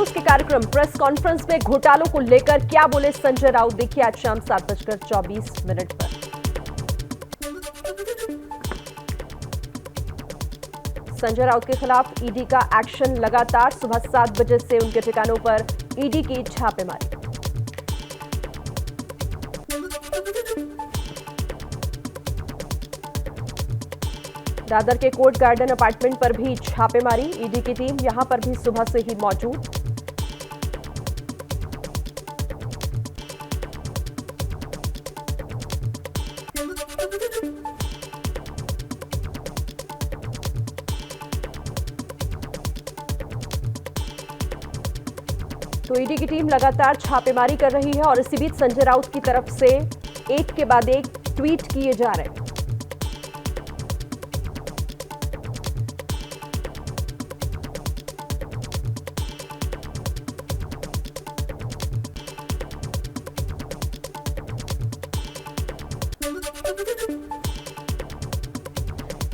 News के कार्यक्रम press conference में घोटालों को लेकर क्या बोले संजय राउत, देखिए आज शाम 7:24 पर। संजय राउत के खिलाफ ईडी का एक्शन लगातार, सुबह 7 बजे से उनके ठिकानों पर ईडी की छापेमारी। दादर के कोर्ट गार्डन अपार्टमेंट पर भी छापेमारी, ईडी की टीम यहां पर भी सुबह से ही मौजूद। तो ईडी की टीम लगातार छापेमारी कर रही है और इसी बीच संजय राउत की तरफ से एक के बाद एक ट्वीट किए जा रहे हैं।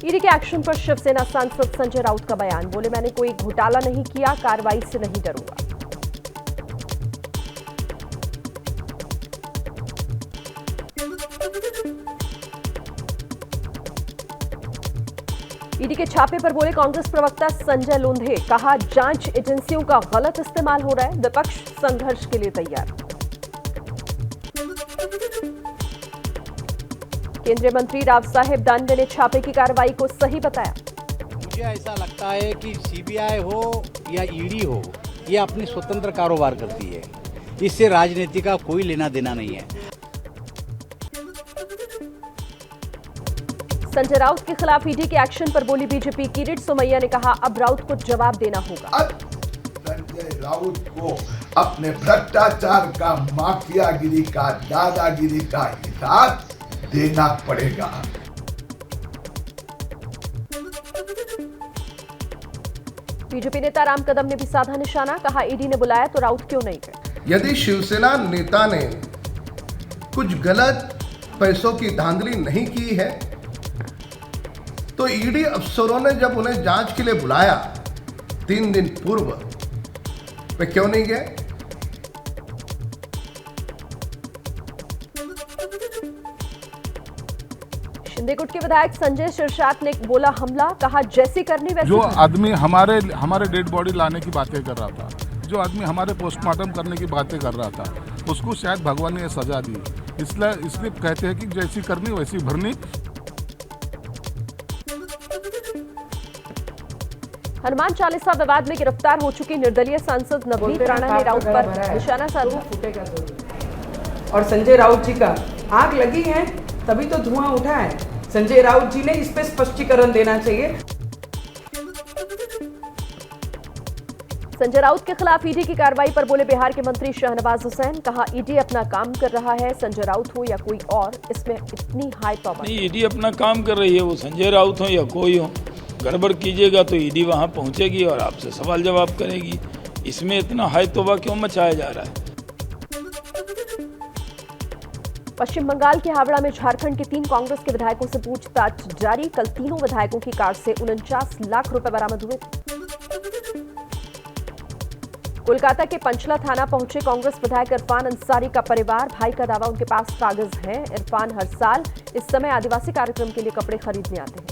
ईडी के एक्शन पर शिवसेना सांसद संजय राउत का बयान, बोले मैंने कोई घोटाला नहीं किया, कार्रवाई से नहीं डरूंगा। ईडी के छापे पर बोले कांग्रेस प्रवक्ता संजय लोंधे, कहा जांच एजेंसियों का गलत इस्तेमाल हो रहा है, विपक्ष संघर्ष के लिए तैयार। केंद्रीय मंत्री राव साहेब दानवे ने छापे की कार्रवाई को सही बताया। मुझे ऐसा लगता है कि सीबीआई हो या ईडी हो, ये अपनी स्वतंत्र कारोबार करती है, इससे राजनीति का कोई लेना देना नहीं है। संजय राउत के खिलाफ ईडी के एक्शन पर बोली बीजेपी, किरीट सोमैया ने कहा अब राउत को जवाब देना होगा। अब संजय राउत को अपने भ्रष्टाचार का, माफियागिरी का, दादागिरी का हिसाब देना पड़ेगा। बीजेपी नेता राम कदम ने भी साधा निशाना, कहा ईडी ने बुलाया तो राउत क्यों नहीं गए। यदि शिवसेना नेता ने कुछ गलत पैसों की धांधली नहीं की है तो ईडी अफसरों ने जब उन्हें जांच के लिए बुलाया 3 दिन पूर्व, वे क्यों नहीं गए। शिंदे गुट के विधायक संजय शिरसाट ने बोला हमला, कहा जैसी करनी वैसी। जो आदमी हमारे डेड बॉडी लाने की बातें कर रहा था, जो आदमी हमारे पोस्टमार्टम करने की बातें कर रहा था, उसको शायद भगवान ने सजा दी, इसलिए कहते हैं कि जैसी करनी वैसी भरनी। हनुमान चालीसा विवाद में गिरफ्तार हो चुकी निर्दलीय सांसद नवनीत राणा ने राउत पर निशाना साधा। और संजय राउत जी का आग लगी है तभी तो धुआं उठा है, संजय राउत जी ने इस पे स्पष्टीकरण देना चाहिए। संजय राउत के खिलाफ ईडी की कार्रवाई पर बोले बिहार के मंत्री शहनवाज हुसैन, कहा ईडी अपना काम कर रहा है, संजय राउत हो या कोई और, इसमें इतनी हाई तौबा नहीं। ईडी अपना काम कर रही है, वो संजय राउत हो या कोई हो, गड़बड़ कीजिएगा तो ईडी वहां पहुंचेगी और आपसे सवाल जवाब करेगी। इसमें इतना हाई तौबा क्यों मचाया जा रहा है। पश्चिम बंगाल के हावड़ा में झारखंड के 3 कांग्रेस के विधायकों से पूछताछ जारी, कल तीनों विधायकों की कार से 49 लाख रुपए बरामद हुए थे। कोलकाता के पंचला थाना पहुंचे कांग्रेस विधायक इरफान अंसारी का परिवार, भाई का दावा उनके पास कागज हैं। इरफान हर साल इस समय आदिवासी कार्यक्रम के लिए कपड़े खरीदने आते हैं।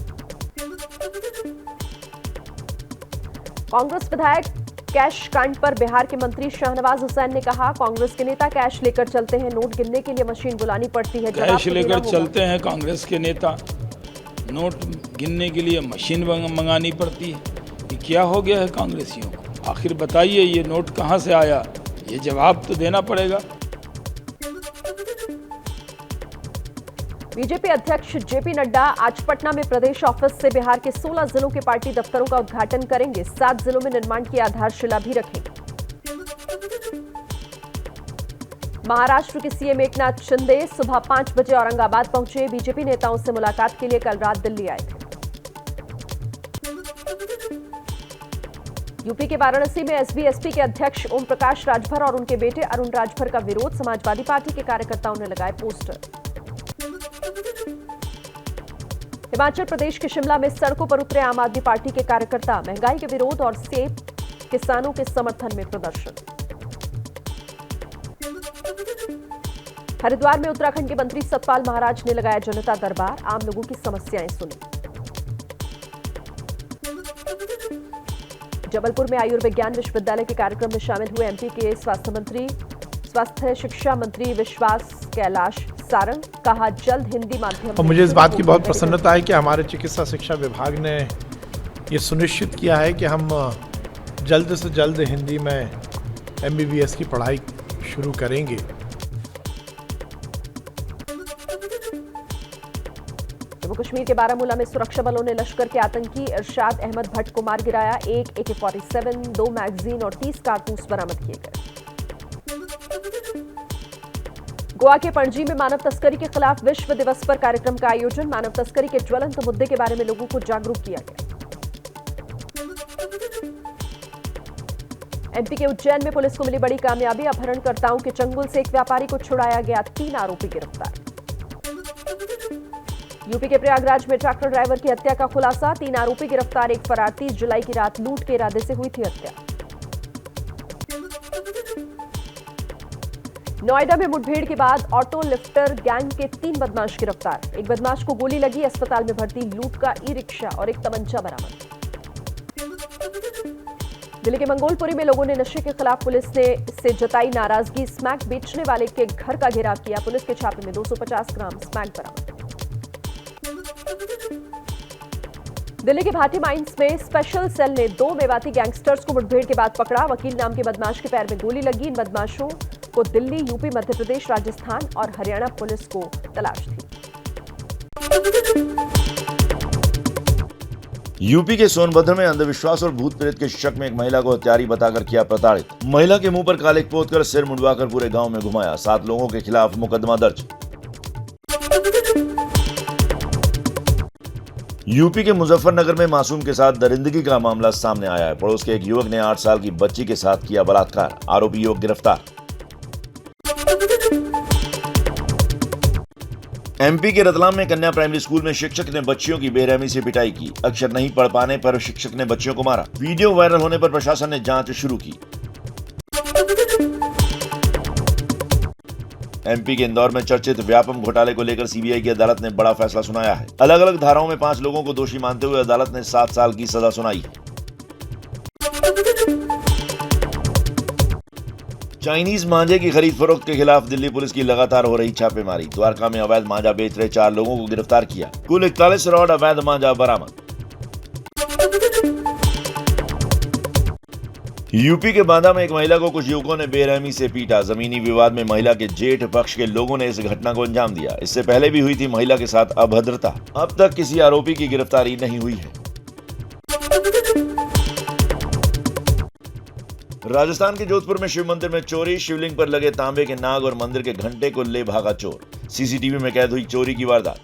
कांग्रेस विधायक कैश कांड पर बिहार के मंत्री शहनवाज हुसैन ने कहा, कांग्रेस के नेता कैश लेकर चलते हैं, नोट गिनने के लिए मशीन बुलानी पड़ती है। कैश लेकर चलते हैं कांग्रेस के नेता, नोट गिनने के लिए मशीन मंगानी पड़ती है। ये क्या हो गया है कांग्रेसियों को? आखिर बताइए ये नोट कहां से आया, ये जवाब तो देना पड़ेगा। बीजेपी अध्यक्ष जेपी नड्डा आज पटना में प्रदेश ऑफिस से बिहार के 16 जिलों के पार्टी दफ्तरों का उद्घाटन करेंगे। 7 जिलों में निर्माण की आधारशिला भी रखेंगे। महाराष्ट्र के सीएम एकनाथ शिंदे सुबह 5 बजे औरंगाबाद पहुंचे, बीजेपी नेताओं से मुलाकात के लिए कल रात दिल्ली आए थे। यूपी के वाराणसी में एसबी-एसपी के अध्यक्ष ओम प्रकाश राजभर और उनके बेटे अरुण राजभर का विरोध, समाजवादी पार्टी के कार्यकर्ताओं ने लगाए पोस्टर। हिमाचल प्रदेश के शिमला में सड़कों पर उतरे आम आदमी पार्टी के कार्यकर्ता, महंगाई के विरोध और सेब किसानों के समर्थन में प्रदर्शन। हरिद्वार में उत्तराखंड के मंत्री सतपाल महाराज ने लगाया जनता दरबार, आम लोगों की समस्याएं सुनी। जबलपुर में आयुर्विज्ञान विश्वविद्यालय के कार्यक्रम में शामिल हुए एमपी के स्वास्थ्य शिक्षा मंत्री विश्वास कैलाश सारंग। कहा जल्द हिंदी माध्यम। और मुझे इस बात की बहुत प्रसन्नता है कि हमारे चिकित्सा शिक्षा विभाग ने ये सुनिश्चित किया है कि हम जल्द से जल्द हिंदी में MBBS की पढ़ाई शुरू करेंगे। जम्मू कश्मीर के बारामूला में सुरक्षा बलों ने लश्कर के आतंकी इरशाद अहमद भट्ट को मार गिराया। एक AK-47, 2 मैगजीन और 30 कारतूस बरामद किए गए। गोवा के पणजी में मानव तस्करी के खिलाफ विश्व दिवस पर कार्यक्रम का आयोजन। मानव तस्करी के ज्वलंत मुद्दे के बारे में लोगों को जागरूक किया गया। MP के उज्जैन में पुलिस को मिली बड़ी कामयाबी। अपहरणकर्ताओं के चंगुल से एक व्यापारी को छुड़ाया गया। 3 आरोपी गिरफ्तार। यूपी के प्रयागराज में ट्रैक्टर ड्राइवर की हत्या का खुलासा। 3 आरोपी गिरफ्तार, एक फरार। 30 जुलाई की रात लूट के इरादे से हुई थी हत्या। नोएडा में मुठभेड़ के बाद ऑटो लिफ्टर गैंग के 3 बदमाश गिरफ्तार। एक बदमाश को गोली लगी, अस्पताल में भर्ती। लूट का ई-रिक्शा और एक तमंचा बरामद। दिल्ली के मंगोलपुरी में लोगों ने नशे के खिलाफ पुलिस से जताई नाराजगी। स्मैक बेचने वाले के घर का घेराव किया। पुलिस के छापे में 250 ग्राम स्मैक बरामद। दिल्ली के भाटी माइंस में स्पेशल सेल ने 2 मेवाती गैंगस्टर्स को मुठभेड़ के बाद पकड़ा। वकील नाम के बदमाश के पैर में गोली लगी। इन बदमाशों को दिल्ली, यूपी, मध्य प्रदेश, राजस्थान और हरियाणा पुलिस को तलाश थी। यूपी के सोनभद्र में अंधविश्वास और भूत प्रेत के शक में एक महिला को हत्यारी बताकर किया प्रताड़ित। महिला के मुंह पर कालिक पोतकर सिर मुंडवाकर पूरे गांव में घुमाया। 7 लोगों के खिलाफ मुकदमा दर्ज। यूपी के मुजफ्फरनगर में मासूम के साथ दरिंदगी का मामला सामने आया है। पड़ोस के एक युवक ने 8 साल की बच्ची के साथ किया बलात्कार। आरोपी युवक गिरफ्तार। MP के रतलाम में कन्या प्राइमरी स्कूल में शिक्षक ने बच्चियों की बेरहमी से पिटाई की। अक्षर नहीं पढ़ पाने पर शिक्षक ने बच्चियों को मारा। वीडियो वायरल होने पर प्रशासन ने जांच शुरू की। MP के इंदौर में चर्चित व्यापम घोटाले को लेकर CBI की अदालत ने बड़ा फैसला सुनाया है। अलग अलग धाराओं में 5 लोगों को दोषी मानते हुए अदालत ने 7 साल की सजा सुनाई। चाइनीज मांझे की खरीद फरोख्त के खिलाफ दिल्ली पुलिस की लगातार हो रही छापेमारी। द्वारका में अवैध मांझा बेच रहे 4 लोगों को गिरफ्तार किया। कुल 41 रॉड अवैध मांझा बरामद। यूपी के बांदा में एक महिला को कुछ युवकों ने बेरहमी से पीटा। जमीनी विवाद में महिला के जेठ पक्ष के लोगों ने इस घटना को अंजाम दिया। इससे पहले भी हुई थी महिला के साथ अभद्रता। अब तक किसी आरोपी की गिरफ्तारी नहीं हुई है। राजस्थान के जोधपुर में शिव मंदिर में चोरी। शिवलिंग पर लगे तांबे के नाग और मंदिर के घंटे को ले भागा चोर। CCTV में कैद हुई चोरी की वारदात।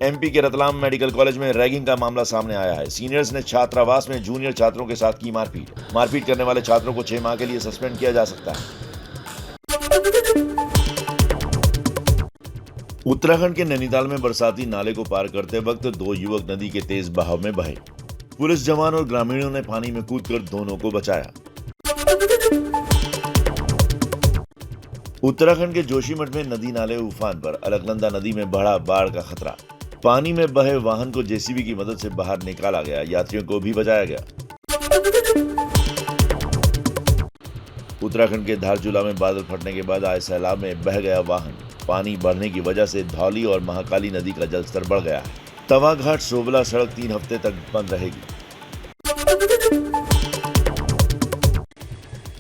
MP के रतलाम मेडिकल कॉलेज में रैगिंग का मामला सामने आया है। सीनियर्स ने छात्रावास में जूनियर छात्रों के साथ की मारपीट। मारपीट करने वाले छात्रों को 6 माह के लिए सस्पेंड किया जा सकता है। उत्तराखंड के नैनीताल में बरसाती नाले को पार करते वक्त 2 युवक नदी के तेज बहाव में बहे। पुलिस जवान और ग्रामीणों ने पानी में कूदकर दोनों को बचाया। उत्तराखंड के जोशीमठ में नदी नाले उफान पर। अलकनंदा नदी में बढ़ा बाढ़ का खतरा। पानी में बहे वाहन को JCB की मदद से बाहर निकाला गया। यात्रियों को भी बचाया गया। उत्तराखंड के धारचूला में बादल फटने के बाद आए सैलाब में बह गया वाहन। पानी बढ़ने की वजह से धौली और महाकाली नदी का जलस्तर बढ़ गया है। तवाघाट सोबला सड़क 3 हफ्ते तक बंद रहेगी।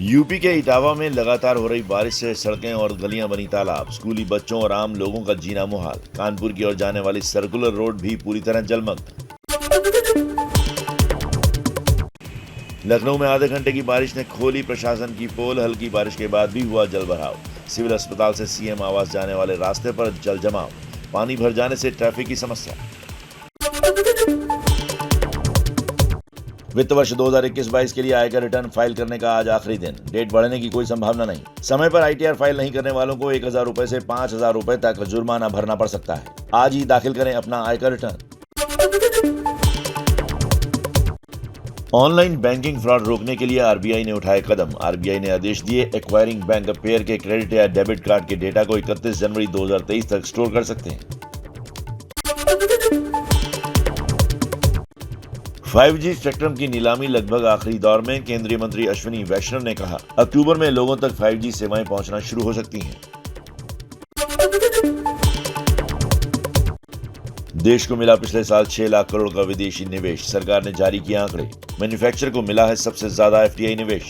यूपी के इटावा में लगातार हो रही बारिश से सड़कें और गलियां बनी तालाब। स्कूली बच्चों और आम लोगों का जीना मुहाल। कानपुर की ओर जाने वाली सर्कुलर रोड भी पूरी तरह जलमग्न। लखनऊ में आधे घंटे की बारिश ने खोली प्रशासन की पोल। हल्की बारिश के बाद भी हुआ जलभराव। सिविल अस्पताल से CM आवास जाने वाले रास्ते पर जल जमाव। पानी भर जाने से ट्रैफिक की समस्या। वित्त वर्ष 2021-22 के लिए आयकर रिटर्न फाइल करने का आज आखिरी दिन। डेट बढ़ने की कोई संभावना नहीं। समय पर ITR फाइल नहीं करने वालों को 1000 रुपए से 5000 रुपए तक जुर्माना भरना पड़ सकता है। आज ही दाखिल करें अपना आयकर रिटर्न। ऑनलाइन बैंकिंग फ्रॉड रोकने के लिए आरबीआई ने उठाए कदम। आरबीआई ने आदेश दिए, एक्वायरिंग बैंक पेयर के क्रेडिट या डेबिट कार्ड के डेटा को 31 जनवरी 2023 तक स्टोर कर सकते हैं। 5G स्पेक्ट्रम की नीलामी लगभग आखिरी दौर में। केंद्रीय मंत्री अश्विनी वैष्णव ने कहा, अक्टूबर में लोगों तक 5G सेवाएं पहुंचना शुरू हो सकती हैं। देश को मिला पिछले साल 6 लाख करोड़ का विदेशी निवेश। सरकार ने जारी किए आंकड़े। मैन्युफैक्चर को मिला है सबसे ज्यादा एफडीआई निवेश।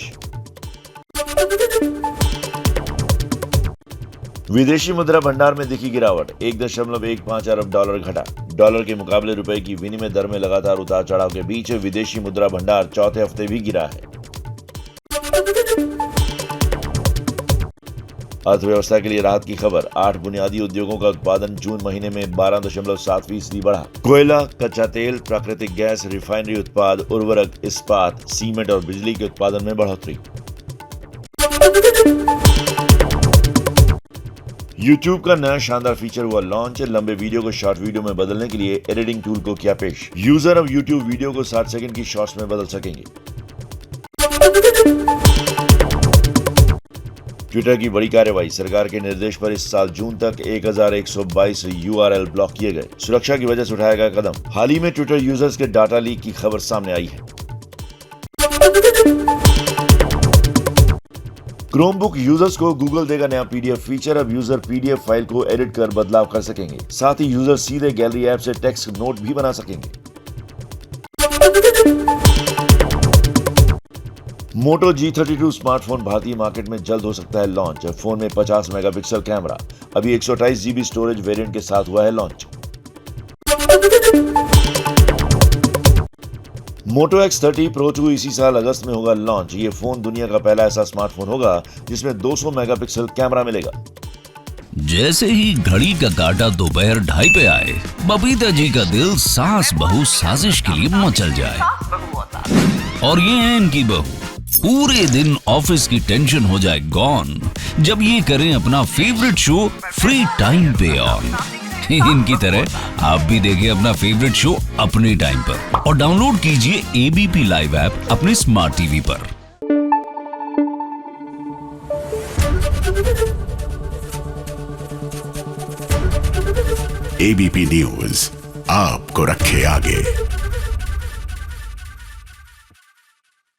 विदेशी मुद्रा भंडार में दिखी गिरावट। 1.15 अरब डॉलर घटा। डॉलर के मुकाबले रुपए की विनिमय दर में लगातार उतार चढ़ाव के बीच विदेशी मुद्रा भंडार चौथे हफ्ते भी गिरा है। अर्थव्यवस्था के लिए राहत की खबर। 8 बुनियादी उद्योगों का उत्पादन जून महीने में 12.7% बढ़ा। कोयला, कच्चा तेल, प्राकृतिक गैस, रिफाइनरी उत्पाद, उर्वरक, इस्पात, सीमेंट और बिजली के उत्पादन में बढ़ोतरी। YouTube का नया शानदार फीचर हुआ लॉन्च। लंबे वीडियो को शॉर्ट वीडियो में बदलने के लिए एडिटिंग टूल को किया पेश। यूजर अब YouTube वीडियो को 60 सेकंड की शॉर्ट्स में बदल सकेंगे। ट्विटर की बड़ी कार्रवाई। सरकार के निर्देश पर इस साल जून तक 1122 URL ब्लॉक किए गए। सुरक्षा की वजह से उठाया गया कदम। हाल ही में ट्विटर यूजर्स के डाटा लीक की खबर सामने आई है। क्रोमबुक यूजर्स को गूगल देगा नया पीडीएफ फीचर। अब यूजर पीडीएफ फाइल को एडिट कर बदलाव कर सकेंगे। साथ ही यूजर सीधे गैलरी ऐप से टेक्स्ट नोट भी बना सकेंगे। मोटो G32 स्मार्टफोन भारतीय मार्केट में जल्द हो सकता है लॉन्च। फोन में 50 मेगापिक्सल कैमरा। अभी 128 GB स्टोरेज वेरिएंट के साथ हुआ है लॉन्च। मोटो X30 Pro 2 इसी साल अगस्त में होगा लॉन्च। ये फोन दुनिया का पहला ऐसा स्मार्टफोन होगा जिसमें 200 मेगापिक्सल कैमरा मिलेगा। जैसे ही घड़ी का काटा दोपहर 2:30 पे आए, बबीता जी का दिल सास बहू साजिश के लिए मचल जाए। और ये है इनकी बहू, पूरे दिन ऑफिस की टेंशन हो जाए गॉन जब ये करें अपना फेवरेट शो फ्री टाइम पे ऑन। इनकी तरह आप भी देखें अपना फेवरेट शो अपने टाइम पर और डाउनलोड कीजिए एबीपी लाइव ऐप अपने स्मार्ट टीवी पर। एबीपी न्यूज आपको रखे आगे।